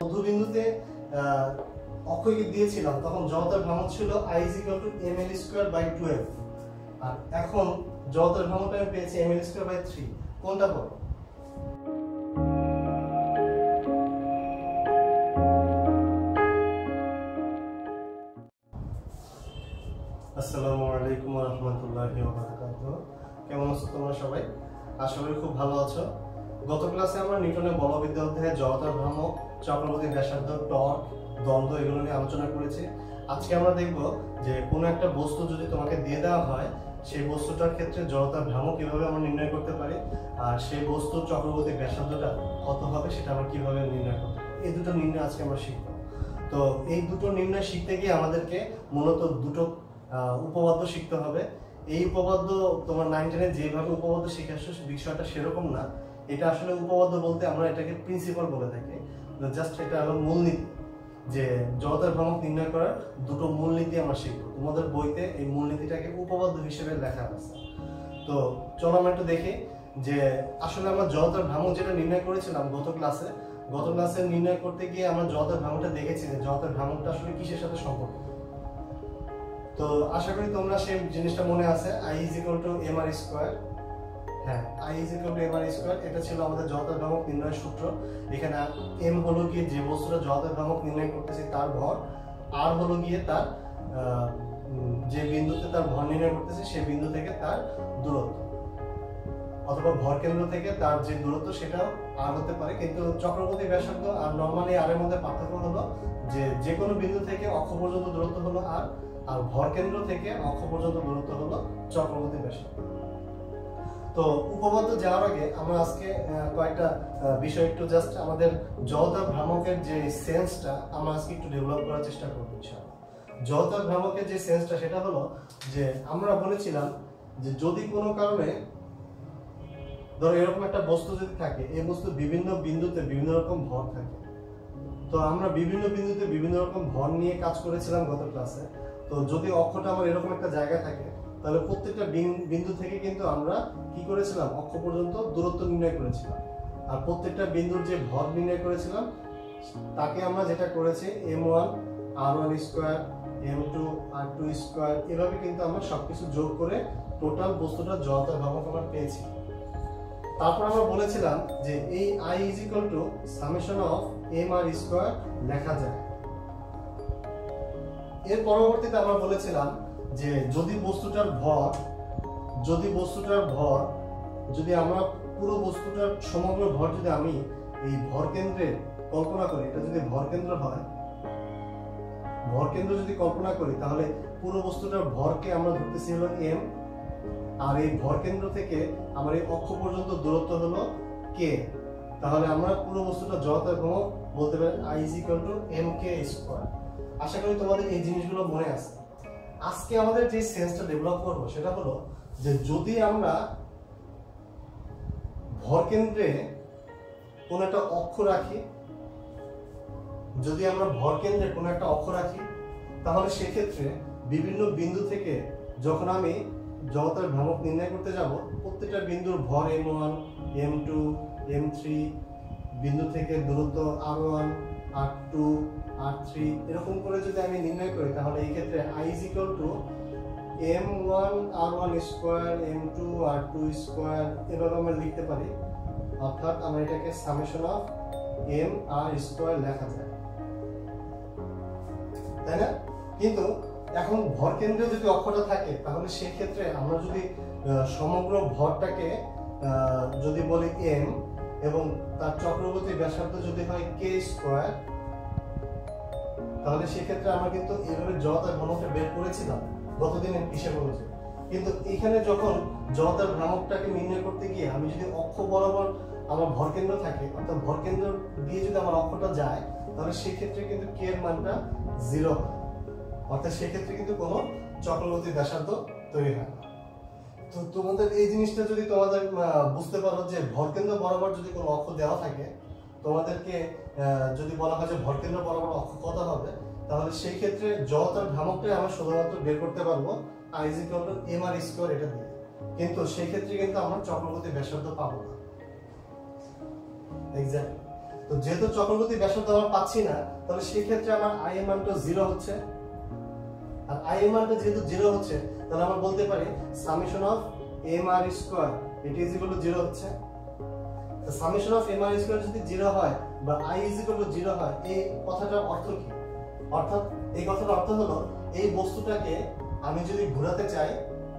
মধ্যবিন্দুতে অক্ষকে দিয়েছিলাম তখন জড়তার ভ্রামক ছিল I = ml²/12 আর এখন জড়তার ভ্রামকটা আমি পেয়েছি ml²/3 কোনটা বলো? আসসালামু আলাইকুম ওয়া রাহমাতুল্লাহি ওয়া বারাকাতুহু। কেমন আছো তোমরা সবাই? আশা করি খুব ভালো আছো। গত ক্লাসে আমরা নিউটনের বলবিদ্যা অধ্যায়ে জড়তার ভ্রামক, চক্রবর্তী ব্যাসার্ধ, টর্ক, দ্বন্দ্ব এগুলো নিয়ে আলোচনা করেছি। আজকে আমরা দেখব যে কোনো একটা বস্তু যদি তোমাকে দিয়ে দেওয়া হয় সেই বস্তুটার ক্ষেত্রে জড়তার ভ্রামক কিভাবে আমরা নির্ণয় করতে পারি আর সেই বস্তুর চক্রবর্তী ব্যাসার্ধটা কত হবে সেটা আমরা কিভাবে নির্ণয় করতে পারি। এই দুটো নির্ণয় আজকে আমরা শিখব। তো এই দুটো নির্ণয় শিখতে গিয়ে আমাদেরকে মূলত দুটো উপপাদ্য শিখতে হবে। এই উপপাদ্য তোমার 9 10 যেভাবে উপপাদ্য শিখে আসছো বিষয়টা সেরকম না। এটা আসলে উপপাদ্য বলতে আমরা এটাকে প্রিন্সিপাল বলে থাকি। জাস্ট এটা হলো মূলনীতি, যে জড়তার ভ্রামক নির্ণয় করার দুটো মূলনীতি আমরা শিখবো। তোমাদের বইতে এই মূলনীতিটাকে উপপাদ্য হিসেবে লেখা আছে। তো চলো আমরা একটু দেখি যে আসলে আমরা জড়তার ভ্রামক যেটা নির্ণয় করেছিলাম গত ক্লাসে নির্ণয় করতে গিয়ে আমরা জড়তার ভ্রামকটা দেখেছি যে জড়তার ভ্রামকটা আসলে কিসের সাথে সম্পর্কিত। তো আশা করি তোমরা সেই জিনিসটা মনে আছে, I = mr²। হ্যাঁ, I = mr², এটা ছিল আমাদের জড়তার ভ্রামক নির্ণয়ের সূত্র। এখানে m হলো গিয়ে যে বস্তুটা জড়তার ভ্রামক নির্ণয় করতেছে তার ভর, r হলো গিয়ে তার যে বিন্দুতে তার ভর নির্ণয় করতেছে সেই বিন্দু থেকে তার দূরত্ব, অথবা ভর কেন্দ্র থেকে তার যে দূরত্ব সেটাও r হতে পারে। কিন্তু চক্রবর্তী ব্যাসার্ধ আর নরমালি r এর মধ্যে পার্থক্য হলো যে কোনো বিন্দু থেকে অক্ষ পর্যন্ত দূরত্ব হলো r, আর ভর কেন্দ্র থেকে অক্ষ পর্যন্ত দূরত্ব হলো চক্রবর্তী ব্যাসার্ধ। তো উপপাদ্য যাওয়ার আগে আমরা আজকে কয়েকটা বিষয় একটু জাস্ট আমাদের জড়তার ভ্রামকের যে সেন্সটা আমরা আজকে একটু ডেভেলপ করার চেষ্টা করব ইনশাআল্লাহ। জড়তার ভ্রামকের যে সেন্সটা সেটা হলো যে আমরা বলেছিলাম যে যদি কোনো কারণে ধরো এরকম একটা বস্তু যদি থাকে, এই বস্তু বিভিন্ন বিন্দুতে বিভিন্ন রকম ভর থাকে। তো আমরা বিভিন্ন বিন্দুতে বিভিন্ন রকম ভর নিয়ে কাজ করেছিলাম গত ক্লাসে। তো যদি অক্ষটা আমার এরকম একটা জায়গা থাকে তাহলে প্রত্যেকটা বিন্দু থেকে কিন্তু আমরা কি করেছিলাম, অক্ষ পর্যন্ত দূরত্ব নির্ণয় করেছিলাম। আর প্রত্যেকটা বিন্দুর যে ভর নির্ণয় করেছিলাম তাকে আমরা যেটা করেছি m1 r1² m2 r2² এভাবে কিন্তু আমরা সবকিছু যোগ করে টোটাল বস্তুটার জড়তার ভ্রামক আমরা পেয়েছি। তারপর আমরা বলেছিলাম যে এই I = mr² লেখা যায়। এর পরবর্তীতে আমরা বলেছিলাম যে যদি বস্তুটার ভর যদি আমরা পুরো বস্তুটার সমগ্র ভর যদি আমি এই ভর কেন্দ্রে কল্পনা করি, এটা যদি ভর কেন্দ্র হয়, ভর কেন্দ্র যদি কল্পনা করি তাহলে পুরো বস্তুটার ভরকে আমরা ধরতেছি হলো m, আর এই ভর কেন্দ্র থেকে আমার এই অক্ষ পর্যন্ত দূরত্ব হলো k। তাহলে আমরা পুরো বস্তুটার জড়তার ভ্রামক বলতে পারি I = mk²। আশা করি তোমাদের এই জিনিসগুলো মনে আছে। আজকে আমাদের যে সেন্সটা ডেভেলপ করব সেটা হলো যে যদি আমরা ভর কেন্দ্রে কোন একটা অক্ষ রাখি, তাহলে সেক্ষেত্রে বিভিন্ন বিন্দু থেকে যখন আমি জড়তার ভ্রামক নির্ণয় করতে যাব, প্রত্যেকটা বিন্দুর ভর m1 m2 m3 বিন্দু থেকে দূরত্ব r1 r2 r3 এরকম করে যদি আমি নির্ণয় করি তাহলে এই ক্ষেত্রে I = m1 r1² m2 r2² এভাবে আমরা লিখতে পারি। অর্থাৎ আমরা এটাকে m(r²) লেখা যায়, তাই না? কিন্তু এখন ভর কেন্দ্রে যদি অক্ষটা থাকে তাহলে সেই ক্ষেত্রে আমরা যদি সমগ্র ভরটাকে যদি বলি m এবং তার চক্রবর্তী ব্যাসার্ধ যদি হয় k², তাহলে সেক্ষেত্রে আমরা কিন্তু এইভাবে জড়তার ভ্রামকটা বের করেছিলাম গতদিনের হিসেব অনুযায়ী। কিন্তু এখানে যখন জড়তার ভ্রামকটাকে নির্ণয় করতে গিয়ে আমি যদি অক্ষ বরাবর আমার ভর কেন্দ্র থাকে, অর্থাৎ ভর কেন্দ্র দিয়ে যদি আমার অক্ষটা যায় তাহলে সেক্ষেত্রে কিন্তু k এর মানটা 0 হয়। অর্থাৎ সেক্ষেত্রে কিন্তু কোনো চক্রবর্তী ব্যাসার্ধ তৈরি হয় না। তো তোমাদের এই জিনিসটা যদি তোমাদের বুঝতে পারো যে ভর কেন্দ্র বরাবর যদি কোনো অক্ষ দেওয়া থাকে, তোমাদেরকে যদি বলা হয় যে ভর কেন্দ্র বরাবর অক্ষ কত হবে, তাহলে সেই ক্ষেত্রে জড়তার ভ্রামকটাই আমরা শুধুমাত্র বের করতে পারবো I = mr² এটা দিয়ে। কিন্তু সেই ক্ষেত্রে কিন্তু আমরা চক্রবর্তী ব্যাসার্ধ পাবো না। এক্স্যাক্টলি। তো যেহেতু চক্রগতি ব্যাসার্ধ আমরা পাচ্ছি না, তাহলে সেই ক্ষেত্রে আমার আই এর মানটা 0 হচ্ছে। আর আই এর মানটা যেহেতু 0 হচ্ছে, তাহলে আমরা বলতে পারি summation of mr square it is equal to 0 হচ্ছে। তো সামেশন অফ mr স্কয়ার যদি 0 হয় বা i ইজ ইকুয়াল টু 0 হয়, এই কথাটার অর্থ কি? অর্থাৎ এই কথাটার অর্থ হলো এই বস্তুটাকে আমি যদি ঘোরাতে চাই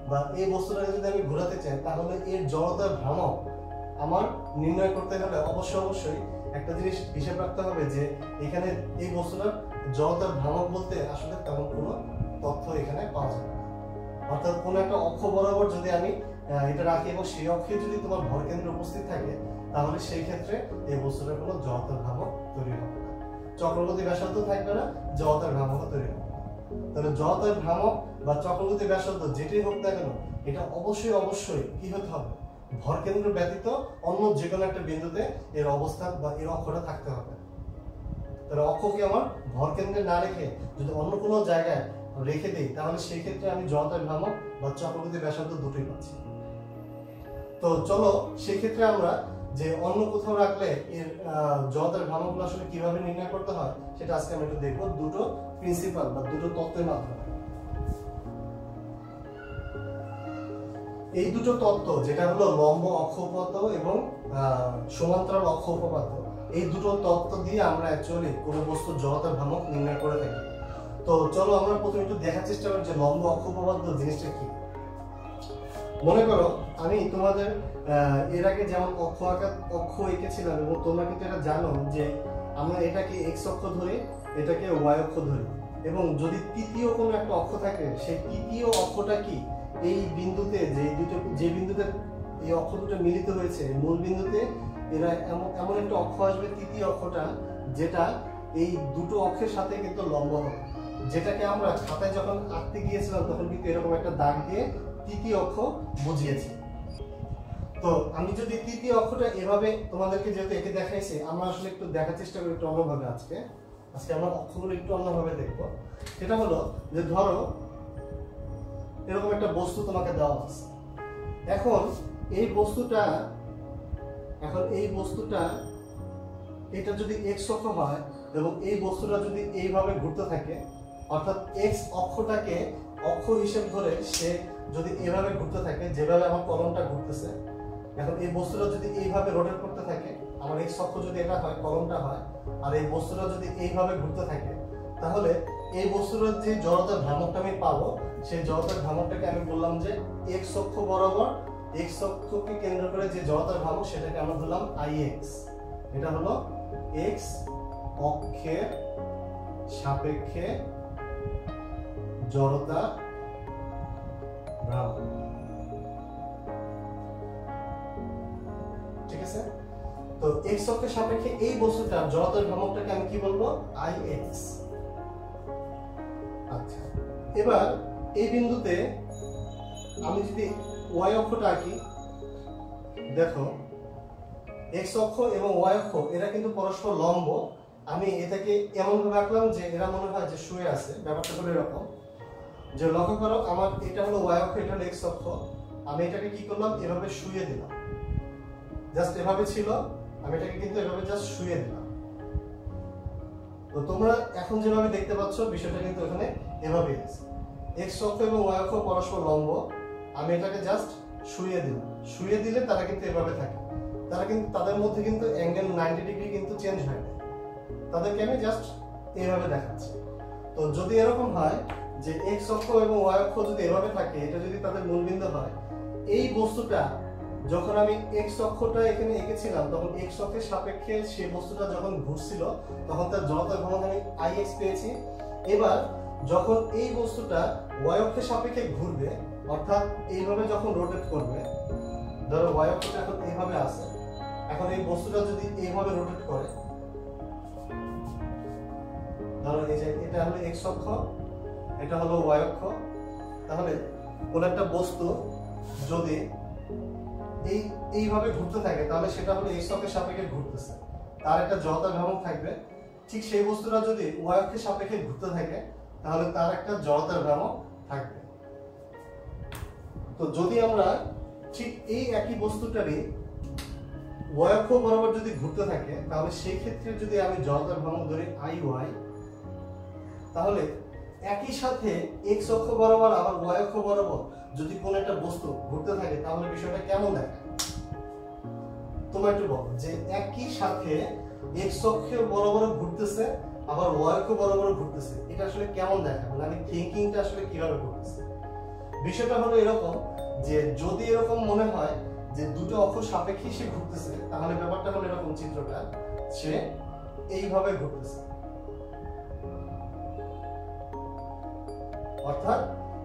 বা এই বস্তুটাকে যদি আমি ঘোরাতে চাই, তাহলে এর জড়তার ভ্রামক আমার নির্ণয় করতে হলে অবশ্যই একটা জিনিস হিসাব রাখতে হবে যে এখানে এই বস্তুটার জড়তার ভ্রামক বলতে আসলে তেমন কোনো তথ্য এখানে পাওয়া যাবে না। অর্থাৎ কোনো একটা অক্ষ বরাবর যদি আমি এটা রাখি এবং সেই অক্ষে যদি তোমার ভরকেন্দ্র উপস্থিত থাকে, তাহলে সেই ক্ষেত্রে এই বস্তুটার কোনো জড়তার ভ্রামক তৈরি হবে না, চক্রগতি ব্যাসার্ধ থাকবে না, জড়তার ভ্রামক তৈরি হবে না। তাহলে জড়তার ভ্রামক বা চক্রগতি ব্যাসার্ধ যেটাই হোক না কেন, এটা অবশ্যই কি হতে হবে? ভরকেন্দ্র ব্যতীত অন্য যে কোনো একটা বিন্দুতে এর অবস্থান বা এর অক্ষটা থাকতে হবে। তাহলে অক্ষকে আমার ভরকেন্দ্রে না রেখে যদি অন্য কোনো জায়গায় রেখে দিই, তাহলে সেই ক্ষেত্রে আমি জড়তার ভ্রামক বা চক্রগতি ব্যাসার্ধ দুটোই পাচ্ছি। তো চলো সেই ক্ষেত্রে আমরা যে অন্য কোথাও রাখলে এর জড়তার ভ্রামকগুলো আসলে কিভাবে নির্ণয় করতে হয় সেটা আজকে আমরা একটু দেখবো দুটো প্রিন্সিপাল বা দুটো তত্ত্বের মাধ্যমে। এই দুটো তত্ত্ব, যেটা হলো লম্ব অক্ষ উপপাদ্য এবং সমান্তরাল অক্ষ উপপাদ্য, এই দুটো তত্ত্ব দিয়ে আমরা অ্যাকচুয়ালি কোনো বস্তুর জড়তার ভ্রামক নির্ণয় করে থাকি। তো চলো আমরা প্রথমে একটু দেখার চেষ্টা করি যে লম্ব অক্ষ উপপাদ্য জিনিসটা কি। মনে করো আমি তোমাদের এর আগে যেমন অক্ষ এঁকেছিলাম এবং তোমরা কিন্তু এটা জানো যে আমরা এটাকে এক্স অক্ষ ধরি, এটাকে ওয়াই অক্ষ ধরি, এবং যদি তৃতীয় কোনো একটা অক্ষ থাকে, সেই তৃতীয় অক্ষটা কি এই বিন্দুতে যে বিন্দুতে এই অক্ষ দুটো মিলিত হয়েছে মূল বিন্দুতে, এরা এমন একটা অক্ষ আসবে তৃতীয় অক্ষটা, যেটা এই দুটো অক্ষের সাথে কিন্তু লম্ব হবে, যেটাকে আমরা খাতায় যখন আঁকতে গিয়েছিলাম তখন কিন্তু এরকম একটা দাগ দিয়ে তৃতীয় অক্ষ বুঝিয়েছি। তো আমি যদি তৃতীয় অক্ষটা এভাবে তোমাদেরকে যেহেতু এঁকে দেখাইছি, আমরা আসলে একটু দেখার চেষ্টা করি একটু অন্যভাবে। আজকে আমরা অক্ষগুলো একটু অন্যভাবে দেখবো। সেটা হলো যে ধরো এরকম একটা বস্তু তোমাকে দেওয়া আছে। এখন এই বস্তুটা এটা যদি এক্স অক্ষ হয় এবং এই বস্তুটা যদি এইভাবে ঘুরতে থাকে, অর্থাৎ এক্স অক্ষটাকে অক্ষ হিসেব ধরে সে যদি এইভাবে ঘুরতে থাকে, যেভাবে আমার কলমটা ঘুরতেছে, এখন এই বস্তুটা যদি এইভাবে রোটেট করতে থাকে, আমার এক্স অক্ষ যদি এটা হয়, কলমটা হয়, আর এই বস্তুটা যদি এইভাবে ঘুরতে থাকে, তাহলে এই বস্তুটার যে জড়তার ভ্রামকটা আমি পাবো, সেই জড়তার ভ্রামকটাকে আমি বললাম যে এক্স অক্ষ বরাবর, এক্স অক্ষকে কেন্দ্র করে যে জড়তার ভ্রামক সেটাকে আমরা বললাম IX। এটা হলো এক্স অক্ষের সাপেক্ষে জড়তা ভ্রামক। ঠিক আছে? তো এক্স অক্ষের সাপেক্ষে এই বস্তুটার জড়তার ভ্রামকটাকে আমি কি বলবো? IX। আচ্ছা, এবার এই বিন্দুতে আমি যদি ওয়াই অক্ষটা আঁকি, দেখো এক্স অক্ষ এবং ওয়াই অক্ষ এরা কিন্তু পরস্পর লম্ব। আমি এটাকে এমন ভাবে আঁকলাম যে এরা মনে হয় যে শুয়ে আছে, ব্যাপারটা হলো এরকম যে লক্ষ্য করো আমার এটা হলো ওয়াই অক্ষ, এটা হলো এক্স অক্ষ, আমি এটাকে কি করলাম এভাবে শুয়ে দিলাম, জাস্ট এভাবে ছিল, আমি এটাকে কিন্তু এভাবে জাস্ট শুয়ে দিলাম। তো তোমরা এখন যেভাবে দেখতে পাচ্ছ বিষয়টা কিন্তু এখানে এভাবে আছে, এক্স অক্ষ এবং ওয়াই অক্ষ পরস্পর লম্ব, আমি এটাকে জাস্ট শুয়ে দিলাম, শুয়ে দিলে তারা কিন্তু এভাবে থাকে, তারা কিন্তু তাদের মধ্যে কিন্তু অ্যাঙ্গেল 90 ডিগ্রি কিন্তু চেঞ্জ হয় না, তাদেরকে আমি জাস্ট এইভাবে দেখাচ্ছি। তো যদি এরকম হয় যে এক্স অক্ষ এবং ওয়াই অক্ষ যদি এভাবে থাকে, এটা যদি তাদের মূলবিন্দু হয়, এই বস্তুটা যখন আমি এক্স অক্ষটা এখানে এঁকেছিলাম, তখন এক্স অক্ষের সাপেক্ষে সেই বস্তুটা যখন ঘুরছিল তখন তার জড়তার ভ্রামক আমি IX পেয়েছি। এবার যখন এই বস্তুটা ওয়াই অক্ষের সাপেক্ষে ঘুরবে, অর্থাৎ এইভাবে যখন রোটেট করবে, ধরো ওয়াই অক্ষটা এখন এইভাবে আছে, এখন এই বস্তুটা যদি এইভাবে রোটেট করে, ধরো এই যে এটা হলো এক্স অক্ষ, এটা হলো ওয়াই অক্ষ, তাহলে কোন একটা বস্তু যদি এইভাবে ঘুরতে থাকে, তাহলে সেটা হলো এক্স অক্ষের সাপেক্ষে ঘুরতেছে, তার একটা জড়তার ভ্রামক থাকবে। ঠিক সেই বস্তুটা যদি ওয়াই অক্ষের সাপেক্ষে ঘুরতে থাকে, তাহলে তার একটা জড়তার ভ্রামক থাকবে। তো যদি আমরা ঠিক এই একই বস্তুটারই y অক্ষ বরাবর যদি ঘুরতে থাকে তাহলে সেই ক্ষেত্রে যদি আমি জড়তার ভ্রামক ধরি IY, তাহলে একই সাথে x অক্ষ বরাবর আবার y অক্ষ বরাবর যদি কোন একটা বস্তু ঘুরতে থাকে তাহলে বিষয়টা কেমন দেখায়? তোমরা একটু বলো যে একই সাথে x অক্ষ বরাবর ঘুরতেছে আবার y অক্ষ বরাবর ঘুরতেছে, এটা আসলে কেমন দেখায়? মানে আমি থিংকিংটা আসলে কিভাবে করতেছি? বিষয়টা হলো এরকম যে যদি এরকম মনে হয় যে দুটো অক্ষ সাপেক্ষে সে ঘুরতেছে, তাহলে ব্যাপারটা হলো এরকম, চিত্রটা সে এইভাবে ঘুরতেছে, অর্থাৎ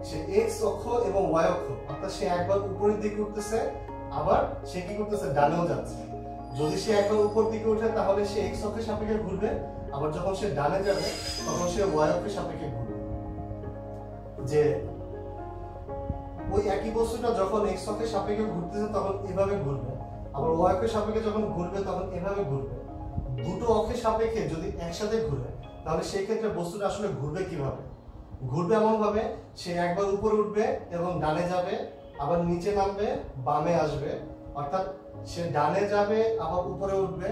সে x অক্ষ এবং y অক্ষ, অর্থাৎ সে একবার উপরের দিকে উঠতেছে আবার সে কি করতেছে, ডানেও যাচ্ছে। যদি সে একবার উপর দিকে উঠে তাহলে সে x অক্ষের সাপেক্ষে ঘুরবে, আবার যখন সে ডানে যাবে তখন সে y অক্ষের সাপেক্ষে ঘুরবে। যে ওই একই বস্তুটা যখন x অক্ষের সাপেক্ষে ঘুরতেছে তখন এভাবে ঘুরবে, আবার y অক্ষের সাপেক্ষে যখন ঘুরবে তখন এভাবে ঘুরবে। দুটো অক্ষের সাপেক্ষে যদি একসাথে ঘুরে তাহলে সেই ক্ষেত্রে বস্তুটা আসলে ঘুরবে কিভাবে? ঘুরবে এমন ভাবে, সে একবার উপরে উঠবে এবং ডানে যাবে, আবার নিচে নামবে, বামে আসবে, অর্থাৎ সে ডানে যাবে আবার উপরে উঠবে,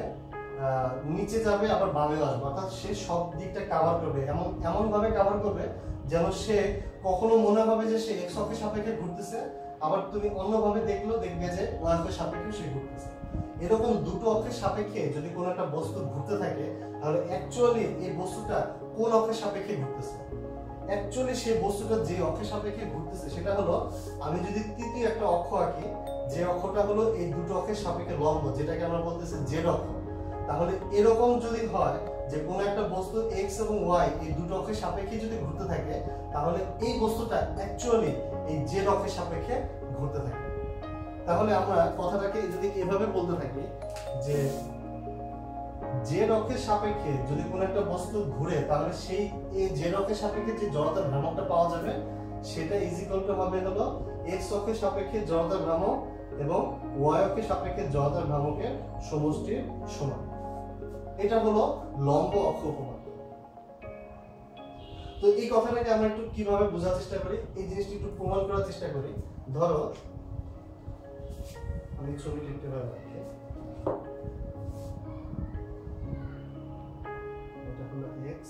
নিচে যাবে আবার বামে আসবে, অর্থাৎ সে সব দিকটা কভার করবে, এমন ভাবে কভার করবে যেন সে কখনো মনে হবে যে সে x অক্ষের সাপেক্ষে ঘুরতেছে, আবার তুমি অন্যভাবে দেখলেও দেখবে যে y অক্ষের সাপেক্ষে সে ঘুরতেছে। এরকম দুটো অক্ষের সাপেক্ষে যদি কোনো একটা বস্তু ঘুরতে থাকে তাহলে অ্যাকচুয়ালি এই বস্তুটা কোন অক্ষের সাপেক্ষে ঘুরতেছে? অ্যাকচুয়ালি সেই বস্তুটা যে অক্ষের সাপেক্ষে ঘুরতেছে সেটা হলো, আমি যদি তৃতীয় একটা অক্ষ আঁকি, যে অক্ষটা হলো এই দুটো অক্ষের সাপেক্ষে লম্ব, যেটাকে আমরা বলতেছি z অক্ষ, তাহলে এরকম যদি হয় যে কোন একটা বস্তু x এবং y এই দুটো অক্ষের সাপেক্ষে যদি ঘুরতে থাকে তাহলে এই বস্তুটা অ্যাকচুয়ালি এই z অক্ষের সাপেক্ষে ঘুরতে থাকে। তাহলে আমরা কথাটাকে যদি এভাবে বলতে থাকি যে z অক্ষের সাপেক্ষে যদি কোন একটা বস্তু ঘুরে তাহলে সেই এই z অক্ষের সাপেক্ষে যে জড়তার ভ্রামকটা পাওয়া যাবে সেটা ইজ ইকুয়াল টু হবে হলো x অক্ষের সাপেক্ষে জড়তার ভ্রামক এবং y অক্ষের সাপেক্ষে জড়তার ভ্রামকের সমষ্টির সমান। এটা হলো লম্ব অক্ষ উপপাদ্য। তো এই কথাটাকে আমরা একটু কিভাবে বোঝার চেষ্টা করি, এই জিনিসটা একটু প্রমাণ করার চেষ্টা করি। ধরো আমি ছবি লিখতে পারবো, এটা হলো x,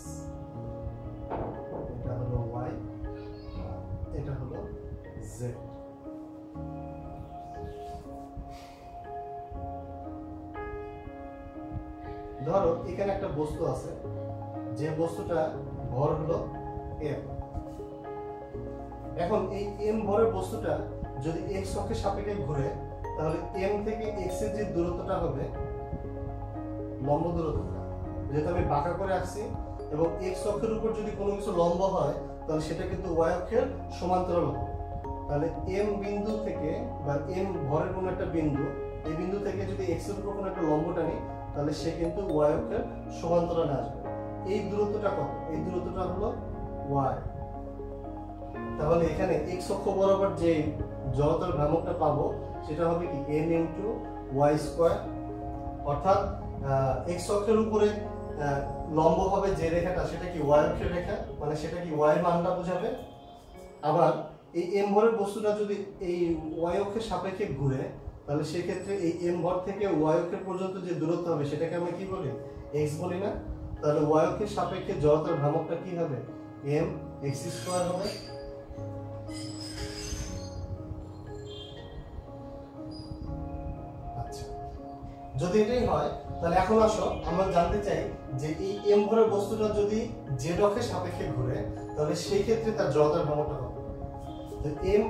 এটা হলো y, এটা হলো z। ধরো এখানে একটা বস্তু আছে, যে বস্তুটা ভর হলো m। এখন এই m ভরের বস্তুটা যদি x অক্ষের সাপেক্ষে ঘুরে তাহলে m থেকে x এর যে দূরত্বটা হবে লম্ব দূরত্বটা, যেটা আমি বাঁকা করে আঁকছি, এবং x অক্ষের উপর যদি কোনো কিছু লম্ব হয় তাহলে সেটা কিন্তু y অক্ষের সমান্তরাল হবে। তাহলে m বিন্দু থেকে বা m ভরের কোনো একটা বিন্দু, এই বিন্দু থেকে যদি x এর উপর কোনো একটা লম্ব টানি তাহলে সে কিন্তু y অক্ষের সমান্তরালে আসবে। এই দূরত্বটা কত? এই দূরত্বটা হলো y। তাহলে এখানে x অক্ষ বরাবর যে জড়তার ভ্রামকটা পাবো সেটা হবে কি n * y², অর্থাৎ x অক্ষের উপরে লম্ব হবে যে রেখাটা সেটা কি y অক্ষের রেখা, মানে সেটা কি y এর মানটা বোঝাবে। আবার এই m ভরের বস্তুটা যদি এই y অক্ষের সাপেক্ষে ঘুরে তাহলে সেই ক্ষেত্রে এই m ভর থেকে y অক্ষের পর্যন্ত যে দূরত্ব হবে সেটাকে আমরা কি বলি? x বলি না? তাহলে y অক্ষের সাপেক্ষে জড়তার ভ্রামকটা কি হবে? m x² হবে। আচ্ছা, যদি এটাই হয় তাহলে এখন আসো আমরা জানতে চাই যে এই m ভরের বস্তুটা যদি z অক্ষের সাপেক্ষে ঘুরে তাহলে সেই ক্ষেত্রে তার জড়তার ভ্রামকটা কত? তো m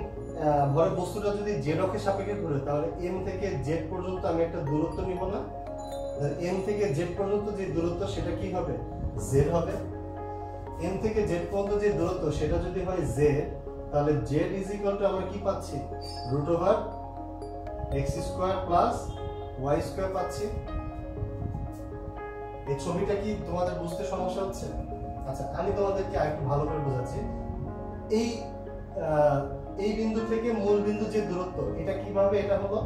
ভরের বস্তুটা যদি z অক্ষের সাপেক্ষে ঘুরে তাহলে m থেকে z পর্যন্ত আমি একটা দূরত্ব নিব না? m থেকে z পর্যন্ত যে দূরত্ব সেটা কি হবে? z হবে। m থেকে z পর্যন্ত যে দূরত্ব সেটা যদি হয় z, তাহলে z = আমরা কি পাচ্ছি? √x² + y² পাচ্ছি। এই ছবিটা কি তোমাদের বুঝতে সমস্যা হচ্ছে? আচ্ছা, আমি তোমাদেরকে আরেকটু ভালো করে বোঝাচ্ছি। এই বিন্দু থেকে মূল বিন্দু যে দূরত্ব এটা কিভাবে, এটা হলো,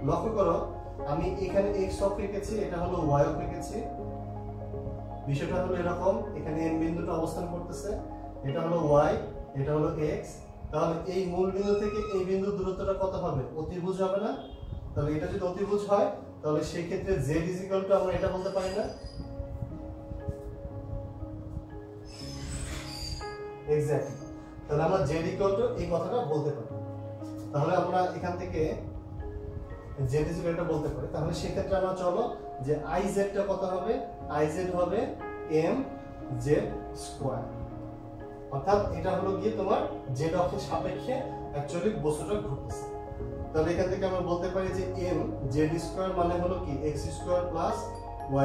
লক্ষ্য করো আমি এখানে x অক্ষ এঁকেছি, এটা হলো y অক্ষ এঁকেছি। বিষয়টা হলো এরকম, এখানে m বিন্দুটা অবস্থান করতেছে, এটা হলো y, এটা হলো x। তাহলে এই মূল বিন্দু থেকে এই বিন্দুর দূরত্বটা কত হবে? অতিভুজ হবে না? তাহলে এটা যদি অতিভুজ হয় তাহলে সেই ক্ষেত্রে z ইজ ইকুয়াল টু আমরা এটা বলতে পারি না? এক্স্যাক্টলি, তাহলে আমরা z ইকুয়াল টু এই কথাটা বলতে পারি। তাহলে আমরা এখান থেকে z ইজ ইকুয়াল টু বলতে পারি। তাহলে সেই ক্ষেত্রে আমরা চলো যে iz টা কত হবে? iz হবে mz স্কয়ার, অর্থাৎ এটা হলো গিয়ে তোমার z অক্ষের সাপেক্ষে অ্যাকচুয়ালি বস্তুটা ঘুরতেছে। তাহলে এখান থেকে আমরা বলতে পারি যে m z স্কয়ার মানে হলো কি x square plus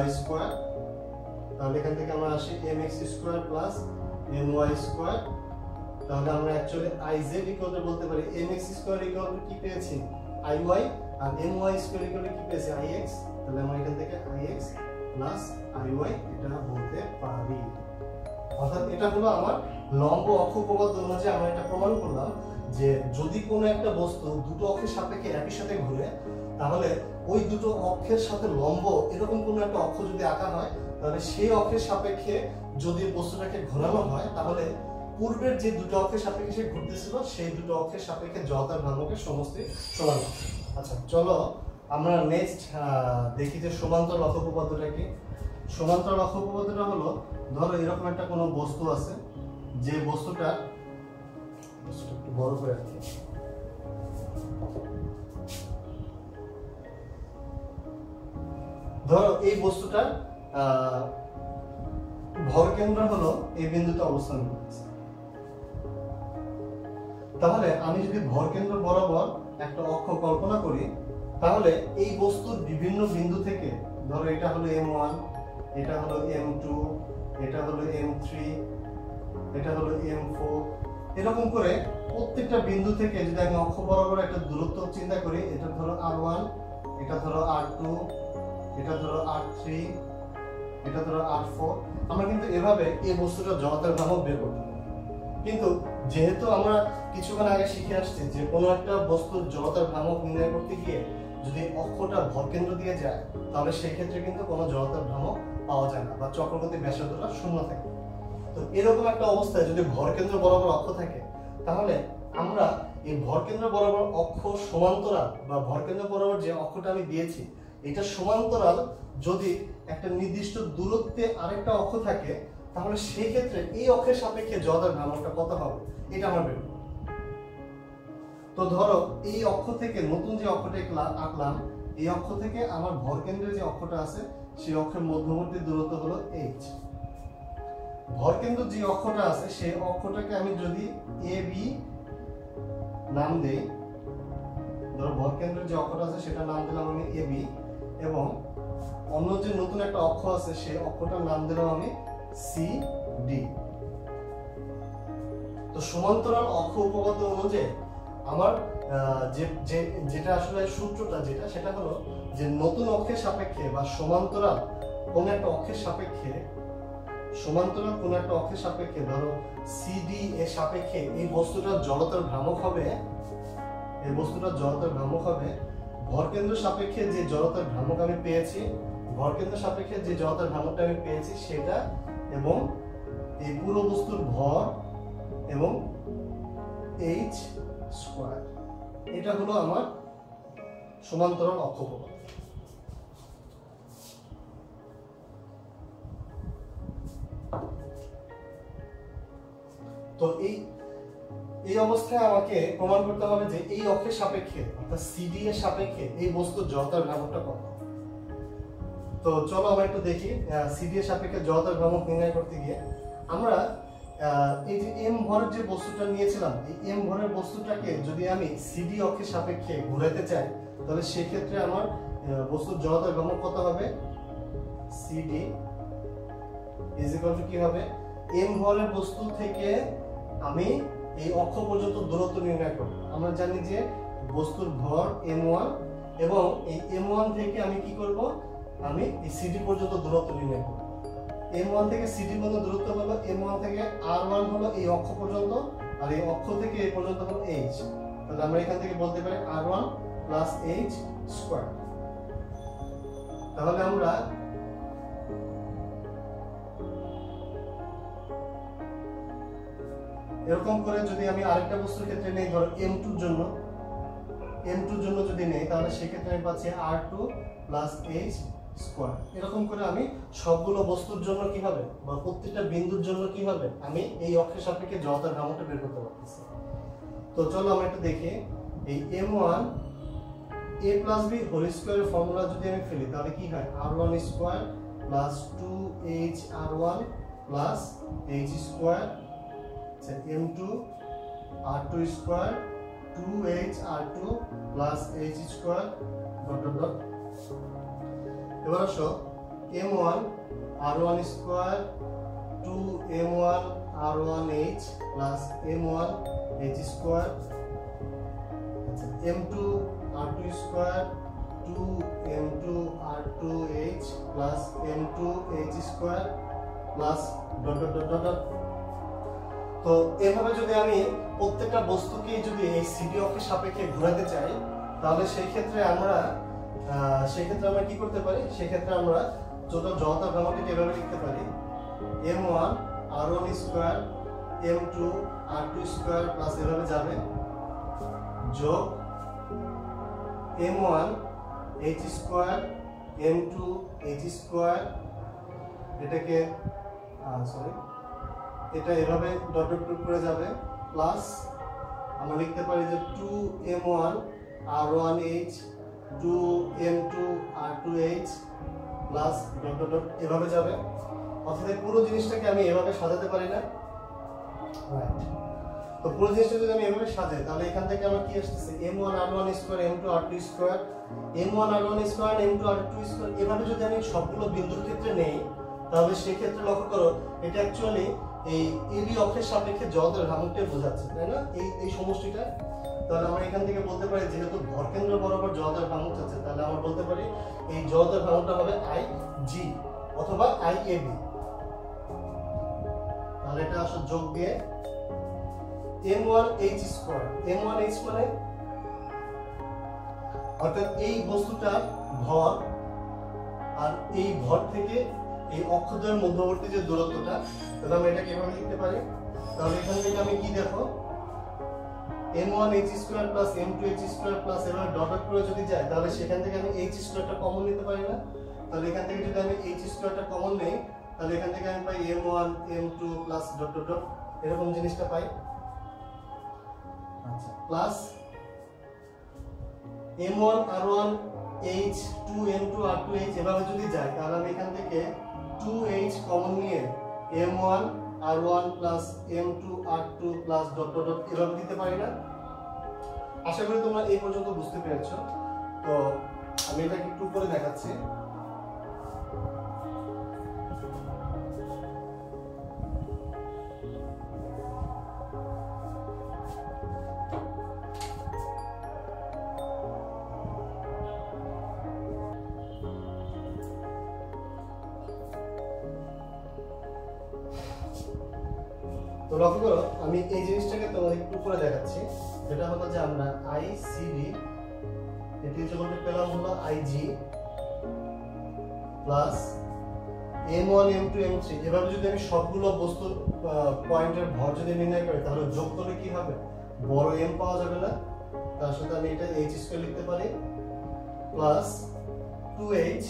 y square. তাহলে এখান থেকে আমরা আসি mx square plus my square. তাহলে আমরা অ্যাকচুয়ালি iz ইকুয়াল টু বলতে পারি mx স্কয়ার ইকুয়াল টু কি পেয়েছি? iy, আর my স্কয়ার ইকুয়াল টু কি পেয়েছি? ix। তাহলে আমরা এখান থেকে ix প্লাস iy এটা বলতে পারি। অর্থাৎ এটা হলো আমার লম্ব অক্ষ উপপাদ্য অনুযায়ী আমরা এটা প্রমাণ করলাম যে যদি কোনো একটা বস্তু দুটো অক্ষের সাপেক্ষে একই সাথে ঘুরে, তাহলে ওই দুটো অক্ষের সাথে লম্ব এরকম কোনো একটা অক্ষ যদি আঁকা হয়, তাহলে সেই অক্ষের সাপেক্ষে যদি বস্তুটাকে ঘোরানো হয়, তাহলে পূর্বের যে দুটো অক্ষের সাপেক্ষে সে ঘুরতেছিল সেই দুটো অক্ষের সাপেক্ষে জড়তার ভ্রামকের সমষ্টি সমান হবে। আচ্ছা চলো আমরা নেক্সট দেখি যে সমান্তরাল অক্ষ উপপাদ্যটা কি। সমান্তরাল অক্ষ উপপাদ্যটা হলো, ধরো এরকম একটা কোনো বস্তু আছে, যে বস্তুটা একটু বড় করে রাখি। ধরো এই বস্তুটার ভরকেন্দ্র হলো এই বিন্দুতে অবস্থান করতেছে। তাহলে আমি যদি ভরকেন্দ্র বরাবর একটা অক্ষ কল্পনা করি, তাহলে এই বস্তুর বিভিন্ন বিন্দু থেকে, ধরো এটা হলো m1, এটা হলো m2, এটা হলো m3, এটা হলো m4, এরকম করে প্রত্যেকটা বিন্দু থেকে যদি আমি অক্ষ বরাবর একটা দূরত্ব চিন্তা করি, এটা ধরো r1, এটা ধরো r2, এটা ধরো r3, এটা ধরো r4, আমরা কিন্তু এভাবে এই বস্তুটার জড়তার ভ্রামক বের করতে পারি। কিন্তু যেহেতু আমরা কিছুক্ষণ আগে শিখে আসছি যে কোনো একটা বস্তুর জড়তার ভ্রামক নির্ণয় করতে গিয়ে যদি অক্ষটা ভরকেন্দ্র দিয়ে যায়, তাহলে সেই ক্ষেত্রে কিন্তু কোনো জড়তার ভ্রামক পাওয়া যায় না বা চক্রগতি ব্যাসার্ধটা শূন্য থাকে। তো এরকম একটা অবস্থায় যদি ভরকেন্দ্র বরাবর অক্ষ থাকে, তাহলে আমরা এই ভরকেন্দ্র বরাবর অক্ষ সমান্তরাল বা ভরকেন্দ্র বরাবর যে অক্ষটা আমি দিয়েছি এটা সমান্তরাল যদি একটা নির্দিষ্ট দূরত্বে আরেকটা অক্ষ থাকে, তাহলে সেই ক্ষেত্রে এই অক্ষের সাপেক্ষে জড়তার ভ্রামকটা কত হবে এটা আমরা বের করব। তো ধরো এই অক্ষ থেকে নতুন যে অক্ষটা আঁকলাম, এই অক্ষ থেকে আমার ভরকেন্দ্রের যে অক্ষটা আছে সেই অক্ষের মধ্যবর্তী দূরত্ব হলো h। ভরকেন্দ্র যে অক্ষটা আছে সেই অক্ষটাকে আমি যদি ab নাম দেই, ধরো ভরকেন্দ্রের যে অক্ষটা আছে সেটা নাম দিলাম আমি ab, এবং অন্য যে নতুন একটা অক্ষ আছে সেই অক্ষটার নাম দিলাম আমি cd। তো সমান্তরাল অক্ষ উপপাদ্য অনুযায়ী আমার যেটা আসলে সূত্রটা সেটা হলো যে নতুন অক্ষের সাপেক্ষে বা সমান্তরাল কোন একটা অক্ষের সাপেক্ষে ধরো CD এর সাপেক্ষে এই বস্তুটার জড়তার ভ্রামক হবে, ভরকেন্দ্র সাপেক্ষে যে জড়তার ভ্রামক আমি পেয়েছি, সেটা এবং এই পুরো বস্তুর ভর এবং h স্কয়ার, এটা হলো আমার সমান্তরাল অক্ষ উপপাদ্য। তো এই অবস্থায় আমাকে প্রমাণ করতে হবে যে এই অক্ষের সাপেক্ষে অর্থাৎ CD এর সাপেক্ষে এই বস্তুর জড়তার ভ্রামকটা কত। তো চলো আমরা একটু দেখি CD এর সাপেক্ষে জড়তার ভ্রামক নির্ণয় করতে গিয়ে আমরা এই যে m ভরের যে বস্তুটা নিয়েছিলাম, এই m ভরের বস্তুটাকে যদি আমি CD অক্ষের সাপেক্ষে ঘোরাতে চাই, তাহলে সেই ক্ষেত্রে আমার বস্তুর জড়তার ভ্রামক কত হবে? CD কি হবে? m ভরের বস্তু থেকে আমি এই অক্ষ পর্যন্ত দূরত্ব নির্ণয় করব। আমরা জানি যে বস্তুর ভর m1 এবং এই m1 থেকে আমি কি করব? আমি এই CD পর্যন্ত দূরত্ব নির্ণয় করব। m1 থেকে CD পর্যন্ত দূরত্ব হলো m1 থেকে r1 হলো এই অক্ষ পর্যন্ত, আর এই অক্ষ থেকে এই পর্যন্ত হলো h। তাহলে আমরা এখান থেকে বলতে পারি r1 প্লাস h স্কয়ার। তাহলে আমরা এরকম করে যদি আমি আরেকটা বস্তুর ক্ষেত্রে নেই, ধরো m2 এর জন্য, m2 এর জন্য যদি নেই তাহলে সেক্ষেত্রে আমি পাচ্ছি r2 প্লাস h স্কয়ার। এরকম করে আমি সবগুলো বস্তুর জন্য কি হবে বা প্রত্যেকটা বিন্দুর জন্য কি হবে আমি এই অক্ষের সাপেক্ষে জড়তার ভ্রামকটা বের করতে পারতেছি। তো চলো আমরা একটু দেখি এই m1 a plus b whole স্কয়ারের ফর্মুলা যদি আমি ফেলি তাহলে কি হয় r1 square plus 2h r1 plus h square m2 r2 square 2h r2 plus h square dot dot dot. এবার আসো m1 r1 square 2m1 r1h plus m1 h square m2 r2 square 2m2 r2h plus m2 h square plus dot dot dot dot. তো এভাবে যদি আমি প্রত্যেকটা বস্তুকে যদি এই সিডি অক্ষের সাপেক্ষে ঘোরাতে চাই তাহলে সেই ক্ষেত্রে আমরা কি করতে পারি, সেক্ষেত্রে আমরা টোটাল জড়তার ভ্রামককে এভাবে লিখতে পারি m1 r1 square m2 r2 square plus এভাবে যাবে যোগ m1 h square m2 h square এটাকে এটা এভাবে ডট ডট করে যাবে প্লাস আমরা লিখতে পারি যে 2m1 r1h 2m2 r2h plus dot dot dot এভাবে যাবে। অর্থাৎ পুরো জিনিসটাকে আমি এভাবে সাজাতে পারি না, রাইট? তো পুরো জিনিসটা যদি আমি এভাবে সাজাই তাহলে এখান থেকে আমার কি আসছে m1 r1 square m2 r2 square m1 r1 square m2 r2 square. এভাবে যদি আমি সবগুলো বিন্দুর ক্ষেত্রে নেই তাহলে সেই ক্ষেত্রে লক্ষ্য করো এটা অ্যাকচুয়ালি এই এবি অক্ষের সাপেক্ষে জড়তার ভ্রামকটা বোঝাচ্ছে, তাই না? এই সমষ্টিটা। তাহলে আমরা এখান থেকে বলতে পারি যেহেতু ভরকেন্দ্র বরাবর জড়তার ভ্রামক আছে তাহলে আমরা বলতে পারি এই জড়তার ভ্রামকটা হবে IG অথবা IAB। তাহলে এটা আসলে যোগ দিয়ে m1h স্কয়ার m1h মানে অর্থাৎ এই বস্তুটার ভর আর এই ভর থেকে এই অক্ষদ্বয়ের মধ্যবর্তী যে দূরত্বটা তাহলে আমরা এটা কিভাবে লিখতে পারি, তাহলে এখান থেকে আমি কি দেখো m1h square plus m2h square plus এভাবে ডট ডট করে যদি যায় তাহলে সেখান থেকে আমি h স্কয়ারটা কমন নিতে পারি না। তাহলে এখান থেকে যদি আমি h স্কয়ারটা কমন নেই তাহলে এখান থেকে আমি পাই m1 m2 plus dot dot dot এরকম জিনিসটা পাই। আচ্ছা plus m1 r1 h 2m2 r2h এভাবে যদি যায় তাহলে আমি এখান থেকে 2h কমন নিয়ে m1 r1 plus m2 r2 plus dot dot dot এভাবে দিতে পারি না। আশা করি তোমরা এই পর্যন্ত বুঝতে পেরেছো। তো আমি এটা একটু করে দেখাচ্ছি। তো লক্ষ্য করো আমি এই জিনিসটাকে তোমাদের একটু করে দেখাচ্ছি, যেটা হলো যে আমরা ICD এটি যখন পেলাম হলো IG plus m1 m2 m3 এভাবে যদি আমি সবগুলো বস্তুর পয়েন্টের ভর যদি নির্ণয় করি তাহলে যোগ করলে কি হবে বড় m পাওয়া যাবে না, তার সাথে আমি এটা h স্কয়ার লিখতে পারি plus 2h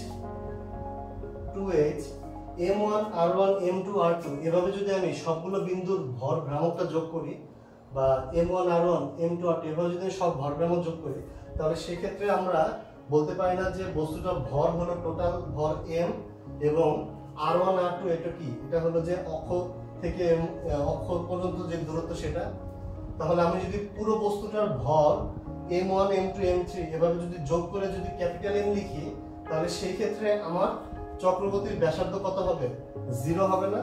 m1 r1 m2 r2 এভাবে যদি আমি সবগুলো বিন্দুর ভর ভ্রামকটা যোগ করি বা m1 r1 m2 r2 এভাবে যদি সব ভর ভ্রামক যোগ করি তাহলে সেই ক্ষেত্রে আমরা বলতে পারি না যে বস্তুটার ভর হলো টোটাল ভর m এবং r1 r2 এটা কি, এটা হলো যে অক্ষ থেকে অক্ষ পর্যন্ত যে দূরত্ব সেটা। তাহলে আমি যদি পুরো বস্তুটার ভর m1 m2 m3 এভাবে যদি যোগ করে যদি ক্যাপিটাল M লিখি তাহলে সেই ক্ষেত্রে আমার চক্রবর্তীর ব্যাসার্ধ কত হবে 0 হবে না।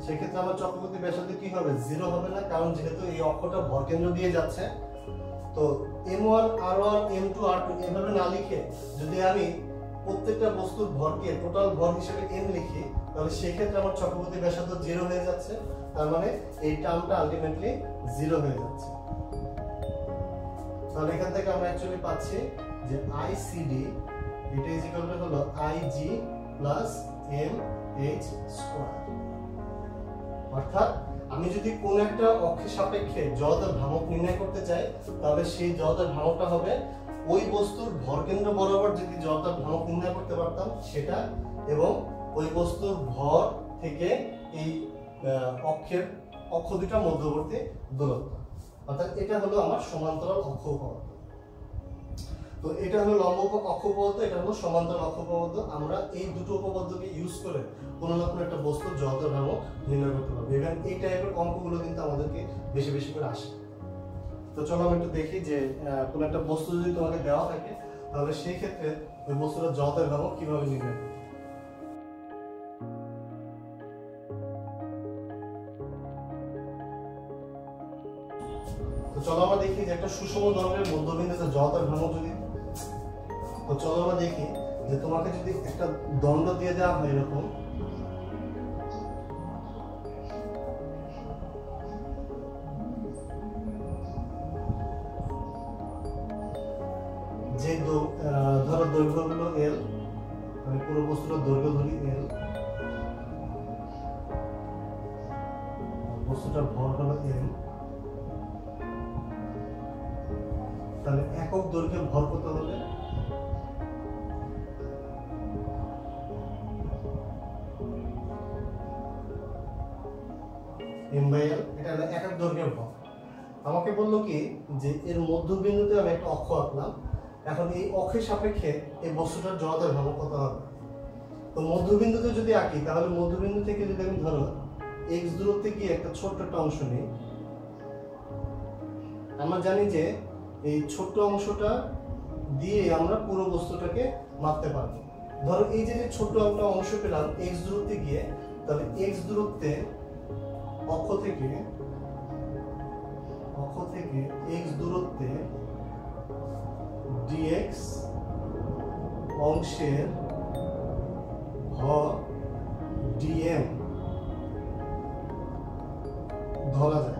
সেই ক্ষেত্রে আমার চক্রবর্তীর ব্যাসার্ধ কি হবে 0 হবে না, কারণ যেহেতু এই অক্ষটা ভরকেন্দ্র দিয়ে যাচ্ছে। তো m1 r1 m2 r2 এভাবে না লিখে যদি আমি প্রত্যেকটা বস্তুর ভরকে টোটাল ভর হিসেবে m লিখি তাহলে সেই ক্ষেত্রে আমার চক্রবর্তীর ব্যাসার্ধ 0 হয়ে যাচ্ছে, তার মানে এই টার্মটা আলটিমেটলি 0 হয়ে যাচ্ছে। তাহলে এখান থেকে আমরা অ্যাকচুয়ালি পাচ্ছি যে ICD এটা ইজ ইকুয়াল টু হলো IG প্লাস MH স্কয়ার। অর্থাৎ আমি যদি কোন একটা অক্ষের সাপেক্ষে জড়তার ভ্রামক নির্ণয় করতে চাই, তাহলে সেই জড়তার ভ্রামকটা হবে ওই বস্তুর ভরকেন্দ্র বরাবর যদি জড়তার ভ্রামক নির্ণয় করতে পারতাম সেটা, এবং ওই বস্তুর ভর থেকে এই অক্ষ দুটার মধ্যবর্তী দূরত্ব, অর্থাৎ এটা হলো আমার সমান্তরাল অক্ষ উপপাদ্য। তো এটা হলো লম্ব অক্ষ উপপাদ্য, এটা হলো সমান্তরাল অক্ষ উপপাদ্য। আমরা এই দুটো উপপাদ্যকে ইউজ করে কোনো না কোনো একটা বস্তুর জড়তার ভ্রামক নির্ণয় করতে পারবো, এবং এই টাইপের অঙ্কগুলো কিন্তু আমাদেরকে বেশি বেশি করে আসে। তো চলো আমি একটু দেখি যে কোনো একটা বস্তু যদি তোমাকে দেওয়া থাকে, তাহলে সেই ক্ষেত্রে ওই বস্তুটার জড়তার ভ্রামক কিভাবে নির্ণয় করবে। তো চলো আমরা দেখি যে একটা সুষম দণ্ডের মধ্যবিন্দুতে জড়তার ভ্রামক যদি, তো চলো আমরা দেখি যে তোমাকে যদি একটা দণ্ড দিয়ে দেওয়া হয় এরকম, যে ধরো দৈর্ঘ্য হলো L, আমি পুরো বস্তুটার দৈর্ঘ্য ধরি L, বস্তুটার ভর হলো M, তাহলে একক দৈর্ঘ্যের ভর কত হবে? M/L, এটা হলো একক দৈর্ঘ্যের ভর। আমাকে বললো কি যে এর মধ্যবিন্দুতে আমি একটা অক্ষ আঁকলাম, এখন এই অক্ষের সাপেক্ষে এই বস্তুটার জড়তার ভ্রামক কত হবে। তো মধ্যবিন্দুতে যদি আঁকি, তাহলে মধ্যবিন্দু থেকে যদি আমি ধরো x দূরত্বে গিয়ে একটা ছোট্ট একটা অংশ নিই, আমরা জানি যে এই ছোট্ট অংশটা দিয়ে আমরা পুরো বস্তুটাকে মাপতে পারবো। ধরো এই যে ছোট্ট একটা অংশ পেলাম x দূরত্বে গিয়ে, তাহলে x দূরত্বে অক্ষ থেকে x দূরত্বে dx অংশের ভর dm ধরা যাক,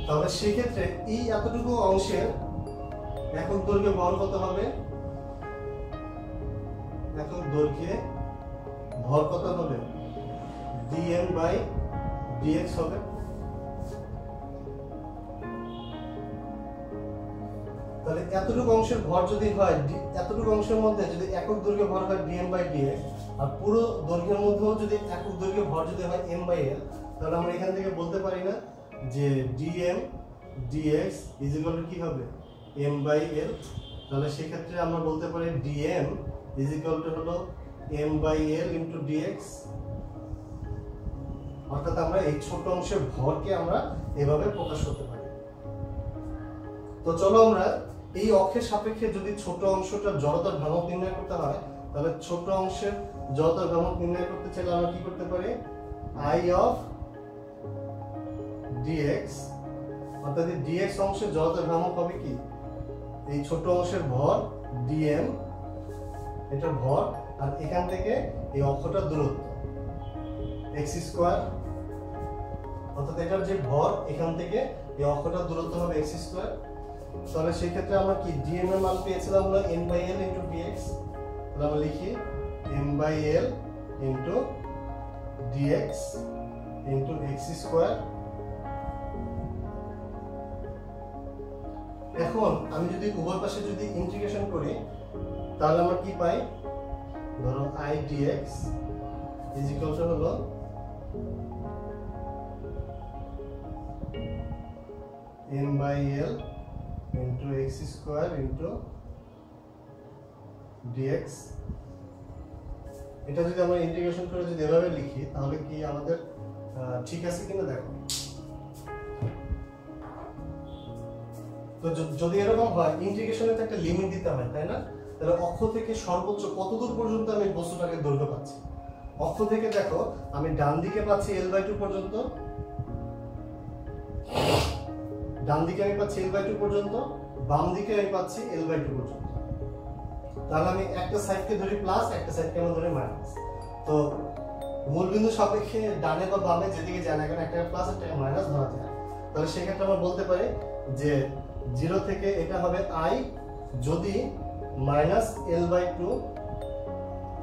তাহলে সেক্ষেত্রে এই এতটুকু অংশের একক দৈর্ঘ্যে ভর কত হবে? একক দৈর্ঘ্যে ভর কত হবে? dm/dx হবে। তাহলে এতটুকু অংশের ভর যদি হয়, এতটুকু অংশের মধ্যে যদি একক দৈর্ঘ্যে ভর হয় dm/dx, আর পুরো দৈর্ঘ্যের মধ্যেও যদি একক দৈর্ঘ্যে ভর যদি হয় m/l, তাহলে আমরা এখান থেকে বলতে পারি না যে dm/dx = কি হবে? m/l। তাহলে সেই ক্ষেত্রে আমরা বলতে পারি dm = হলো m/l * dx, অর্থাৎ আমরা এই ছোট অংশের ভরকে আমরা এভাবে প্রকাশ করতে পারি। তো চলো আমরা এই অক্ষের সাপেক্ষে যদি ছোট অংশটার জড়তার ভ্রামক নির্ণয় করতে হয়, তাহলে ছোট অংশের জড়তার ভ্রামক নির্ণয় করতে চাইলে আমরা কি করতে পারি? I/dx, অর্থাৎ এই dx অংশের জড়তার ভ্রামক হবে কি? এই ছোট অংশের ভর dm, এটা ভর, আর এখান থেকে এই অক্ষটার দূরত্ব x², অর্থাৎ এটার যে ভর এখান থেকে এই অক্ষটার দূরত্ব হবে x²। তাহলে সেই ক্ষেত্রে আমরা কি dm এর মান পেয়েছিলাম হলো m/l * dx, তাহলে আমরা লিখি m/l * dx * x²। এখন আমি যদি উভয় পাশে যদি ইন্টিগ্রেশন করি, তাহলে আমরা কি পাই? ধরো I/dx হলো m/l * x² dx। এটা যদি আমরা ইন্টিগ্রেশন করে যদি এভাবে লিখি, তাহলে কি আমাদের ঠিক আছে কিনা দেখো। তো যদি এরকম হয়, ইন্টিগ্রেশনের একটা লিমিট দিতে হয়, তাই না? তাহলে অক্ষ থেকে সর্বোচ্চ কত দূর পর্যন্ত আমি বস্তুটাকে দৈর্ঘ্য পাচ্ছি? অক্ষ থেকে দেখো আমি ডান দিকে পাচ্ছি l/2 পর্যন্ত, ডান দিকে আমি পাচ্ছি l/2 পর্যন্ত, বাম দিকে আমি পাচ্ছি l/2 পর্যন্ত। তাহলে আমি একটা সাইডকে ধরি প্লাস, একটা সাইডকে আমি ধরি মাইনাস। তো মূলবিন্দু সাপেক্ষে ডানে বা বামে যেদিকে যায় না কেন, একটা প্লাস একটা মাইনাস ধরা যায়। তাহলে সেক্ষেত্রে আমরা বলতে পারি যে 0 থেকে এটা হবে I, যদি -l/2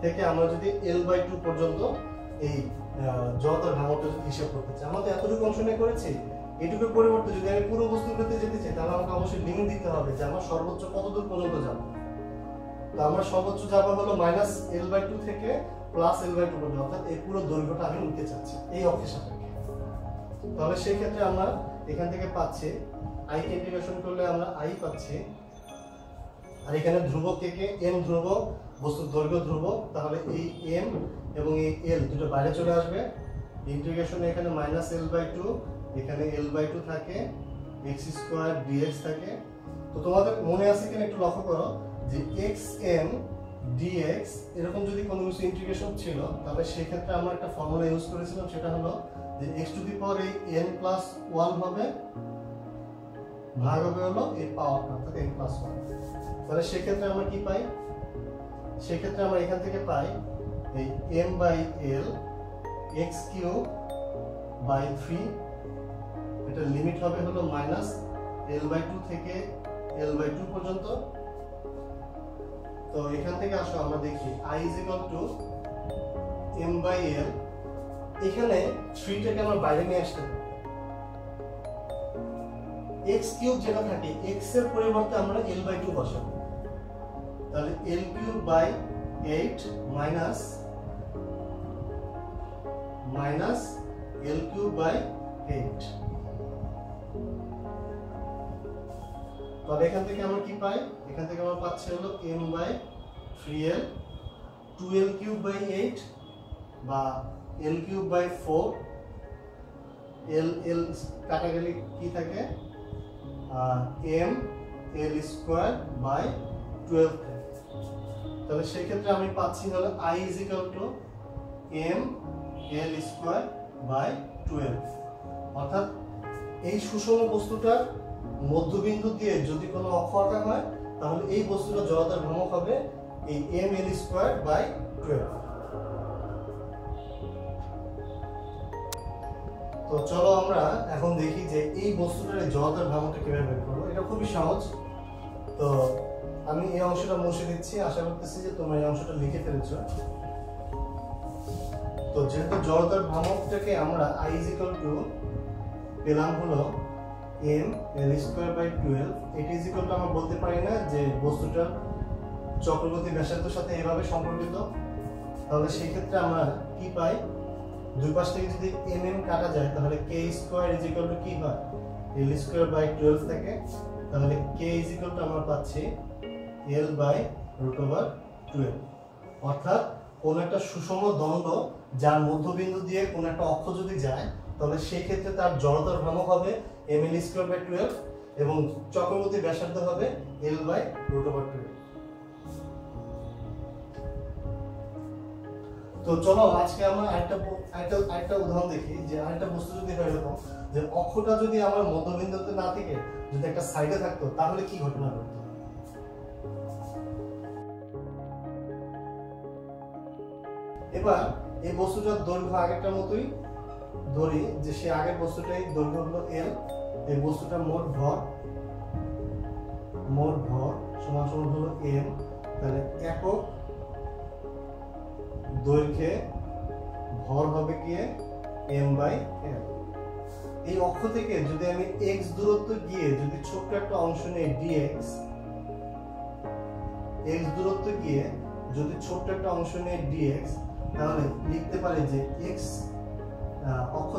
থেকে আমরা যদি l/2 পর্যন্ত এই জড়তার ভ্রামকটা হিসাব করতে চাই। আমরা তো এতটুকু অংশ নিয়ে করেছি, এটুকু পরিবর্তে যদি আমি পুরো বস্তুর ক্ষেত্রে যেতে চাই তাহলে আমাকে অবশ্যই লিমিট দিতে হবে যে আমার সর্বোচ্চ কত দূর পর্যন্ত যাব। তো আমরা সর্বোচ্চ যাব হলো -L/2 থেকে +L/2 পর্যন্ত, অর্থাৎ এই পুরো দৈর্ঘ্যটা আমি নিতে চাচ্ছি এই অক্ষের সাপেক্ষে। তাহলে সেই ক্ষেত্রে আমরা এখান থেকে পাচ্ছি i কে ইন্টিগ্রেশন করলে আমরা i পাচ্ছি, আর এখানে ধ্রুবক কে m ধ্রুবক, বস্তুর দৈর্ঘ্য ধ্রুবক, তাহলে এই m এবং এই l দুটো বাইরে চলে আসবে। ইন্টিগ্রেশনে এখানে -L/2, এখানে L/2 থাকে, x² dx থাকে। তো তোমাদের মনে আছে কিনা একটু লক্ষ্য করো যে xm dx এরকম যদি কোনো কিছু ইন্টিগ্রেশন ছিল তাহলে সেই ক্ষেত্রে আমরা একটা ফর্মুলা ইউজ করেছিলাম, সেটা হলো যে x টু দি পাওয়ার এই n+1 হবে, ভাগ হবে হলো এই পাওয়ারটা, অর্থাৎ n+1। তাহলে সেই ক্ষেত্রে আমরা কি পাই? সেই ক্ষেত্রে আমরা এখান থেকে পাই এই m/l x³/3, এটা লিমিট হবে হলো -L/2 থেকে L/2 পর্যন্ত। তো এখান থেকে আসো আমরা দেখি i = m/l, এখানে 3 টাকে আমরা বাইরে নিয়ে আসতে পারি। x³ যেটা থাকে x এর পরিবর্তে আমরা L/2 বসাবো, তাহলে L3/8 মাইনাস L3/8। তবে এখান থেকে আমরা কি পাই? এখান থেকে আমরা পাচ্ছি হলো m/3l 2l3/8 বা l3/4, l কাটা গেলে কি থাকে m/l²/12 থাকে। তাহলে সেই ক্ষেত্রে আমি পাচ্ছি হলো i m/l²/12, অর্থাৎ এই সুষম বস্তুটার মধ্যবিন্দু দিয়ে যদি কোনো অক্ষ আঁকা হয় তাহলে এই বস্তুটার জড়তার ভ্রামক হবে এই m/l²/12। তো চলো আমরা এখন দেখি যে এই বস্তুটার জড়তার ভ্রামকটা কিভাবে বের করবো। এটা খুবই সহজ। তো আমি এই অংশটা মুছে দিচ্ছি, আশা করতেছি যে তোমরা এই অংশটা লিখে ফেলেছো। তো যেহেতু জড়তার ভ্রামকটাকে আমরা i পেলাম হলো m/l²/12, এটি আমরা বলতে পারি না যে বস্তুটার চক্রগতি ব্যাসার্ধের সাথে এভাবে সম্পর্কিত। তাহলে সেই ক্ষেত্রে আমরা কি পাই? দুই পাশ থেকে যদি mm কাটা যায় তাহলে k² কি হয়? l²/12 থাকে। তাহলে k আমরা পাচ্ছি l/√12, অর্থাৎ কোন একটা সুষম দণ্ড যার মধ্যবিন্দু দিয়ে কোন একটা অক্ষ যদি যায় তাহলে সেই ক্ষেত্রে তার জড়তার ভ্রামক হবে ml²/12 এবং চক্রগতি ব্যাসার্ধ হবে l/√12। তো চলো আজকে আমরা আরেকটা উদাহরণ দেখি যে আরেকটা বস্তু যদি হয় এরকম যে অক্ষটা যদি আমার মধ্যবিন্দুতে না থেকে যদি একটা সাইডে থাকতো তাহলে কি ঘটনা ঘটতো। এবার এই বস্তুটার দৈর্ঘ্য আগেরটার মতোই ধরি যে সে আগের বস্তুটাই দৈর্ঘ্য হলো l, এই বস্তুটার মোট ভর সমান হলো m, তাহলে একক দৈর্ঘ্যে ভর হবে গিয়ে m/l। এই অক্ষ থেকে যদি আমি x দূরত্ব গিয়ে যদি ছোট্ট একটা অংশ নেই dx, x দূরত্ব গিয়ে যদি ছোট্ট একটা অংশ নেই dx, তাহলে লিখতে পারি যে x অক্ষ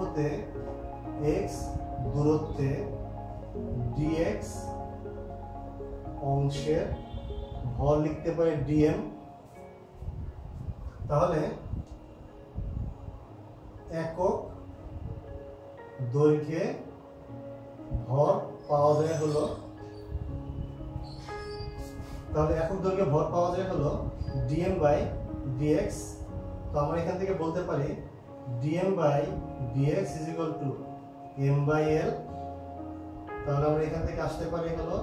হতে x দূরত্বে dx অংশের ভর লিখতে পারি dm। তাহলে একক দৈর্ঘ্যে ভর পাওয়া যায় হলো, তাহলে একক দৈর্ঘ্যে ভর পাওয়া যায় হলো dm/dx। তো আমরা এখান থেকে বলতে পারি dm/dx m/l। তাহলে আমরা এখান থেকে আসতে পারি হলো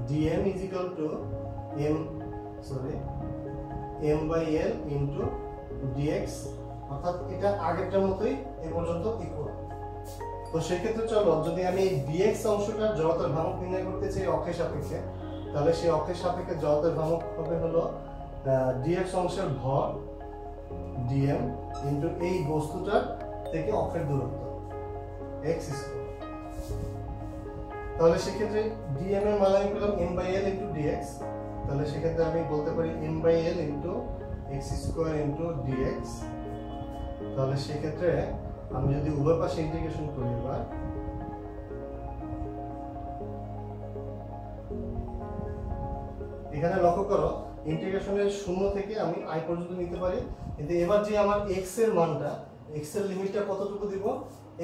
dm m/l dx, অর্থাৎ এটা আগেরটার মতোই এ পর্যন্ত ইকুয়াল। তো সেক্ষেত্রে চলো যদি আমি dx অংশটার জড়তার ভ্রামক নির্ণয় করতে চাই অক্ষের সাপেক্ষে, তাহলে সেই অক্ষের সাপেক্ষে জড়তার ভ্রামক হবে হলো dx অংশের ভর dm ইনটু এই বস্তুটার থেকে অক্ষের দূরত্ব x স্কয়ার। তাহলে সেক্ষেত্রে dm এর মান আমি পেলাম m/l ইনটু dx। তাহলে সেক্ষেত্রে আমি বলতে পারি m/l into x square into dx। তাহলে সেক্ষেত্রে আমি যদি উভয় পাশে ইন্টিগ্রেশন করি, এবার এখানে লক্ষ্য করো ইন্টিগ্রেশনের 0 থেকে আমি i পর্যন্ত নিতে পারি, কিন্তু এবার যে আমার x এর মানটা, x এর লিমিটটা কতটুকু দিব?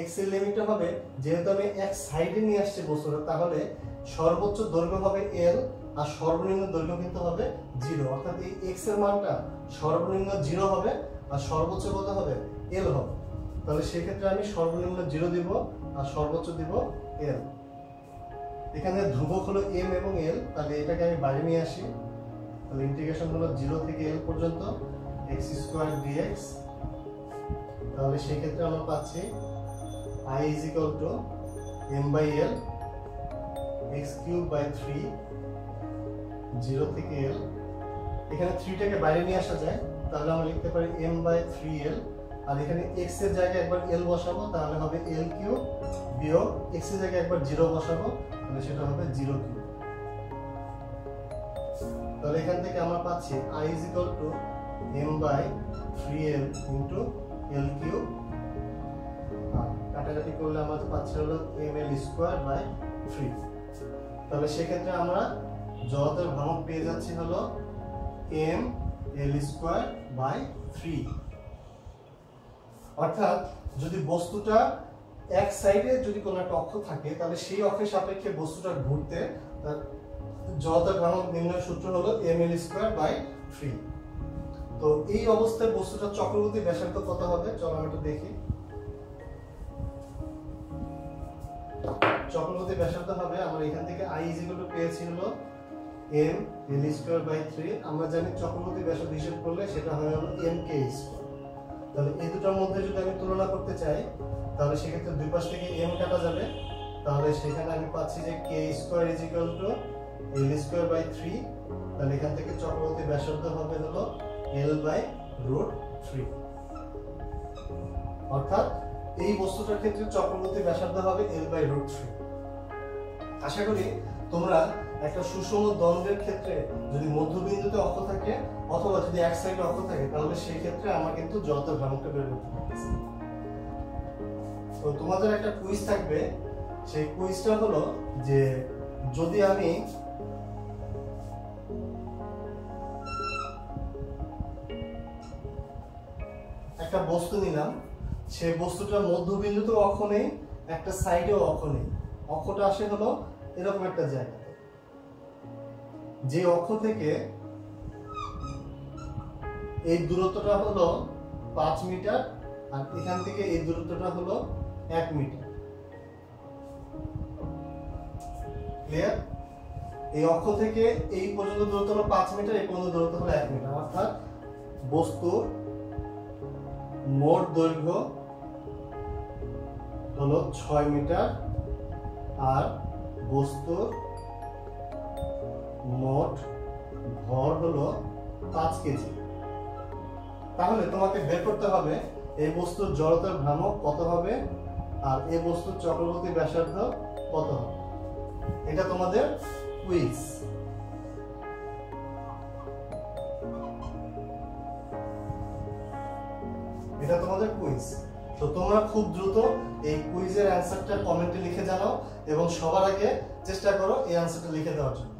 x এর লিমিটটা হবে, যেহেতু আমি এক সাইডে নিয়ে আসছি বস্তুটা, তাহলে সর্বোচ্চ দৈর্ঘ্য হবে l আর সর্বনিম্ন দৈর্ঘ্য কিন্তু হবে 0। অর্থাৎ এই x এর মানটা সর্বনিম্ন 0 হবে আর সর্বোচ্চ কত হবে? l হবে। তাহলে সেই ক্ষেত্রে আমি সর্বনিম্ন 0 দিব আর সর্বোচ্চ দিব l। এখানে ধ্রুবক হলো m এবং l, তাহলে এটাকে আমি বাইরে নিয়ে আসি। তাহলে ইন্টিগ্রেশন হলো 0 থেকে l পর্যন্ত x স্কয়ার dx। তাহলে সেই ক্ষেত্রে আমরা পাচ্ছি i = m/l x³/3 0 থেকে l। এখানে 3 টাকে বাইরে নিয়ে আসা যায়, তাহলে আমরা লিখতে পারি m/3l। আর এখানে x এর জায়গায় একবার l বসাবো, তাহলে হবে l³ বিয়োগ x এর জায়গায় একবার 0 বসাবো, তাহলে সেটা হবে 0³। তাহলে এখান থেকে আমরা পাচ্ছি i = m/3l ইনটু l³। আর কাটাকাটি করলে আমরা পাচ্ছি হলো ml²/3। তাহলে সেক্ষেত্রে আমরা জড়তার ভ্রামক পেয়ে যাচ্ছি হলো ml²/3। অর্থাৎ যদি বস্তুটা এক সাইডে যদি কোনো একটা অক্ষ থাকে, তাহলে সেই অক্ষের সাপেক্ষে বস্তুটা ঘুরতে তার জড়তার ভ্রামক নির্ণয়ের সূত্র হলো ml²/3। তো এই অবস্থায় বস্তুটা চক্রবর্তী ব্যাসার্ধ কত হবে? চলো আমরা একটু দেখি। চক্রবর্তী ব্যাসার্ধ হবে, আমরা এখান থেকে i পেয়েছি হলো ml²/3। আমরা জানি চক্রবর্তী ব্যাসার্ধ হিসাব করলে সেটা হয় হলো mk²। তাহলে এই দুটোর মধ্যে যদি আমি তুলনা করতে চাই, তাহলে সেক্ষেত্রে দুই পাশ থেকে m কাটা যাবে, তাহলে সেখানে আমি পাচ্ছি যে k² = l²/3। তাহলে এখান থেকে চক্রবর্তী ব্যাসার্ধ হবে হলো l/√3। অর্থাৎ এই বস্তুটার ক্ষেত্রে চক্রবর্তী ব্যাসার্ধ হবে l/√3। আশা করি তোমরা একটা সুষম দ্বন্দ্বের ক্ষেত্রে যদি মধ্যবিন্দুতে অক্ষ থাকে অথবা যদি এক সাইডে অক্ষ থাকে, তাহলে সেই ক্ষেত্রে আমরা কিন্তু জড়তার ভ্রামকটা বের করতে পারতেছি। তো তোমাদের একটা কুইজ থাকবে, সেই কুইজটা হলো যে যদি আমি একটা বস্তু নিলাম, সেই বস্তুটার মধ্যবিন্দুতেও অক্ষ নেই, একটা সাইডেও অক্ষ নেই, অক্ষটা আসে হলো এরকম একটা জায়গাতে, যে অক্ষ থেকে এই দূরত্বটা হলো 5 মিটার আর এখান থেকে এই দূরত্বটা হলো 1 মিটার। ক্লিয়ার? এই অক্ষ থেকে এই পর্যন্ত দূরত্ব হলো 5 মিটার, এই পর্যন্ত দূরত্ব হলো 1 মিটার। অর্থাৎ বস্তুর মোট দৈর্ঘ্য হলো 6 মিটার আর বস্তুর মোট ভর হলো 5 কেজি। তাহলে তোমাকে বের করতে হবে এই বস্তুর জড়তার ভ্রামক কত হবে আর এই বস্তুর চক্রবর্তী ব্যাসার্ধ কত হবে। এটা তোমাদের কুইজ। এটা তোমাদের কুইজ। তো তোমরা খুব দ্রুত এই কুইজের অ্যানসারটা কমেন্টে লিখে জানাও এবং সবার আগে চেষ্টা করো এই অ্যানসারটা লিখে দেওয়ার জন্য।